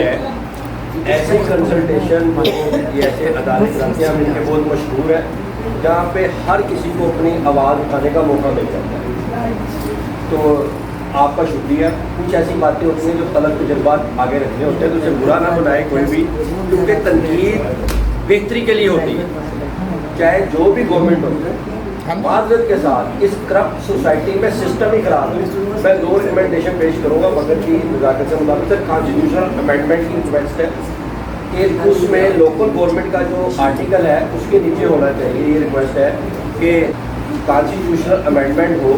ऐसे कंसल्टेशन ये ऐसे अदालत कराते हैं इनके बहुत मशहूर है, जहाँ पे हर किसी को अपनी आवाज़ उठाने का मौका मिल जाता है। तो आपका शुक्रिया। कुछ ऐसी बातें होती हैं जो तलब तजर्बात आगे रखने होते हैं, तो उसे बुरा ना बनाए कोई भी, क्योंकि तनकीद बेहतरी के लिए होती है, चाहे जो भी गवर्नमेंट होती है। माजरत के साथ इस करप्ट सोसाइटी में सिस्टम ही खराब है। मैं 2 रिकमेंडेशन पेश करूँगा मगर की नज़ाकत से मुताबिक सर कॉन्स्टिट्यूशनल अमेंडमेंट की रिक्वेस्ट है कि उसमें लोकल गवर्नमेंट का जो आर्टिकल है उसके नीचे होना चाहिए। ये रिक्वेस्ट है कि कॉन्स्टिट्यूशनल अमेंडमेंट हो,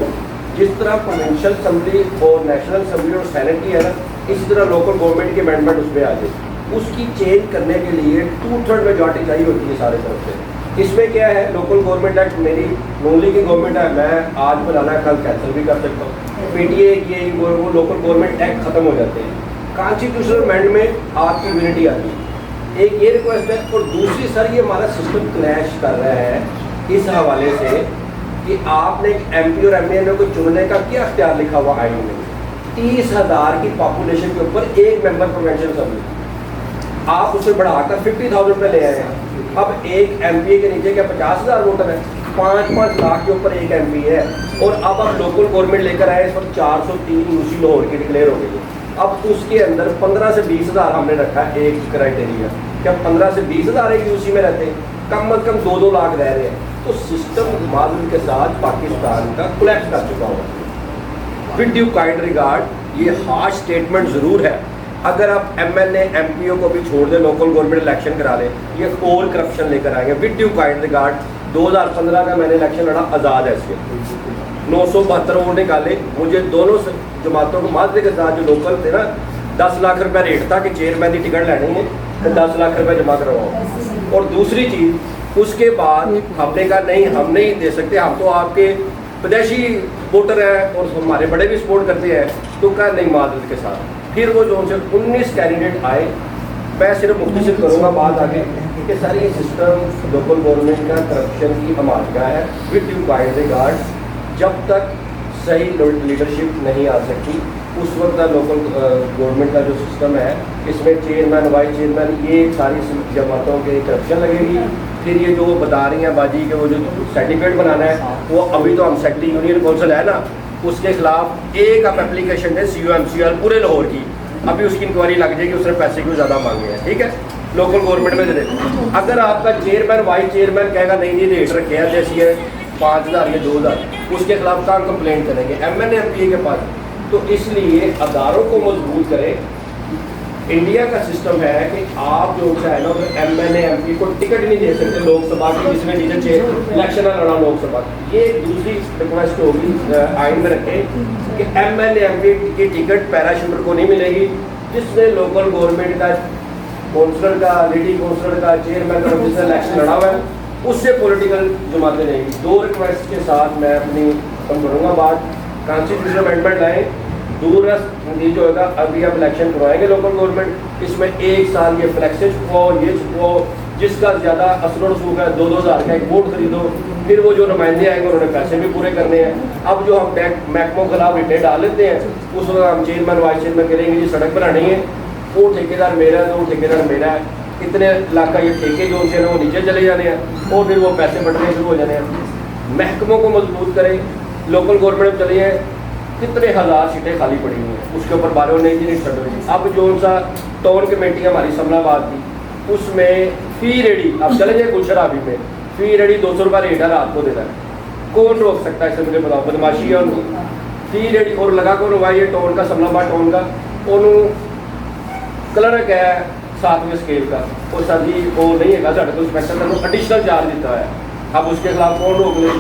जिस तरह प्रोविंशियल असम्बली और नेशनल असम्बली और सेनेट की है ना, इसी तरह लोकल गवर्नमेंट की अमेंडमेंट उसमें आ जाए। उसकी चेंज करने के लिए 2/3 मेजॉरिटी चाहिए होती है सारे तरफ से। इसमें क्या है, लोकल गवर्नमेंट एक्ट मेरी नोनली की गवर्नमेंट है, मैं आज बनाना कल कैंसिल भी कर सकता हूँ। पीटीए ये वो लोकल गवर्नमेंट एक्ट खत्म हो जाते हैं। कॉन्स्टिट्यूशनल अमेंडमेंट में आपकी यूनिटी आती है। एक ये रिक्वेस्ट है, और दूसरी सर ये हमारा सिस्टम क्लैश कर रहा है इस हवाले से कि आपने एक एमपी और एमएलए को चुनने का क्या अख्तियार लिखा हुआ आइन में। 30,000 की पॉपुलेशन के ऊपर एक मेंबर प्रोविंशियल असेंबली, आप उसे बढ़ाकर 50,000 रुपये ले आए हैं। अब एक एमपी के नीचे क्या 50,000 वोटर है, 5-5 लाख के ऊपर एक एमपी है। और अब आप लोकल गवर्नमेंट लेकर आए, इस वक्त 403 यूसी लाहौर की डिक्लेयर हो गई है। अब उसके अंदर 15 से 20,000 हमने रखा है एक क्राइटेरिया। क्या 15 से 20,000 एक यूसी में रहते हैं, कम अज कम 2-2 लाख रह रहे हैं। तो सिस्टम माजूल के साथ पाकिस्तान का कोलैप्स कर चुका हुआ। विद ड्यू काइंड रिगार्ड, ये हार्श स्टेटमेंट ज़रूर है, अगर आप एमएलए एमपीओ को भी छोड़ दें, लोकल गवर्नमेंट इलेक्शन करा लें, ये और करप्शन लेकर आएंगे। विद ड्यू काइंड रिगार्ड, 2015 का मैंने इलेक्शन लड़ा, आज़ाद है इसके 972 वोट निकाले। मुझे दोनों जमातों को माजरे के साथ जो लोकल थे ना, 10 लाख रुपया रेट था कि चेयरमैन की टिकट लेनी है तो 10 लाख रुपया जमा करवाओ। और दूसरी चीज़, उसके बाद हमने कहा नहीं, हम नहीं दे सकते, हम तो आपके विदेशी वोटर हैं और हमारे बड़े भी सपोर्ट करते हैं। तो कहा नहीं, माजरत के साथ। फिर वो जो उनसे 19 कैंडिडेट आए। मैं सिर्फ मुख्तसर करूँगा बात आगे कि सारी ये सिस्टम लोकल गवर्नमेंट का करप्शन की अमारगा है। विद ड्यू काइंड रिगार्ड, जब तक सही लीडरशिप नहीं आ सकती उस वक्त का लोकल गवर्नमेंट का जो सिस्टम है, इसमें चेयरमैन वाइस चेयरमैन ये सारी जमातों के करप्शन लगेगी। फिर ये जो वो बता रही हैं बाजी के वो जो सर्टिफिकेट बनाना है, वो अभी तो हम सेक्रेटरी यूनियन काउंसिल है ना, उसके खिलाफ एक आप एप्लीकेशन है CUMCL पूरे लाहौर की, अभी उसकी इंक्वायरी लग जाएगी, उसने पैसे क्यों ज़्यादा मांगे हैं। ठीक है, लोकल गवर्नमेंट में दे देते। अगर आपका चेयरमैन वाइस चेयरमैन कहेगा नहीं जी रेट रखे हैं जैसी है 5,000 या 2,000, उसके खिलाफ कहाँ कंप्लेंट करेंगे, MNA MPA के पास। तो इसलिए अदारों को मजबूत करें। इंडिया का सिस्टम है कि आप जो है ना, MNA MP को टिकट नहीं दे सकते लोकसभा की, जिसमें नीचे इलेक्शन लड़ा लोकसभा। ये दूसरी रिक्वेस्ट होगी आइन में रखें कि MNA MP की टिकट पैराशूटर को नहीं मिलेगी, जिसने लोकल गवर्नमेंट का काउंसलर का, लेडी काउंसलर का, चेयरमैन का जिसने इलेक्शन लड़ा हुआ है, उससे पॉलिटिकल जमातें रहेंगी। 2 रिक्वेस्ट के साथ मैं अपनी खत्म करूँगा बात। कॉन्स्टिट्यूशनल अमेंडमेंट लाएँ, दूरस्थ नतीज होगा। अभी आप इलेक्शन करवाएंगे लोकल गवर्नमेंट, इसमें 1 साल ये फ्लैक्स छुपवाओ, ये छुपवाओ, जिसका ज़्यादा असर रसूख है 2-2 हज़ार का एक वोट खरीदो। फिर वो जो नुमाइंदे आएंगे उन्होंने पैसे भी पूरे करने हैं। अब जो हम महकमों के खिलाफ रिटेड डाल लेते हैं, उस वक्त हम चेयरमैन वाइस चेयरमैन करेंगे जी सड़क बनानी है, वो ठेकेदार मेरा है, तो वो ठेकेदार मेरा है, इतने लाख का ये ठेके जो उनसे वो नीचे चले जाने हैं और फिर वो पैसे बढ़ने शुरू हो जाने हैं। महकमों को मजबूत करें। लोकल गवर्नमेंट में चलिए, कितने हज़ार सीटें खाली पड़ी हुई हैं, उसके ऊपर बारे नहीं जी नहीं छड़ रही। अब जो सा टाउन कमेटी हमारी समलाबाद की, उसमें फी रेडी, अब चले जाए गुलशराबी में फी रेडी 200 रुपये रेट है, रात को देना है। कौन रोक सकता है इसे, मुझे बताओ। बदमाशी है उनको, फी रेडी। और लगा कौन हुआ ये टाउन का, समलाबाद टाउन का, उन्होंने क्लर्क है 7वें स्केल का, और सर जी वो नहीं है साढ़े को इंस्पेक्टर को एडिशनल चार्ज देता है। अब उसके खिलाफ कौन रोक ले,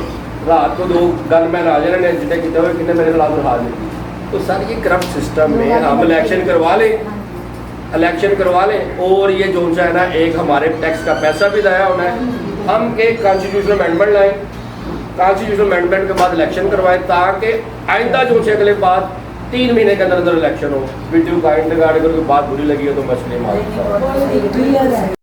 रात को 2 गनमैन आ जाने ने जितने कितने हुए कितने मेरे खिलाफ उठा देती। तो सर ये करप्ट सिस्टम में हम इलेक्शन करवा लें और ये जो है ना, एक हमारे टैक्स का पैसा भी ज़ाया होना है। हम एक कॉन्स्टिट्यूशनल अमेंडमेंट लाएँ, कॉन्स्टिट्यूशनल अमेंडमेंट के बाद इलेक्शन करवाएं, ताकि आइंदा जो से अगले बाद 3 महीने के अंदर अंदर इलेक्शन हो। वीडियो काइंड रिगार्ड अगर कोई बात बुरी लगी हो तो मसले मार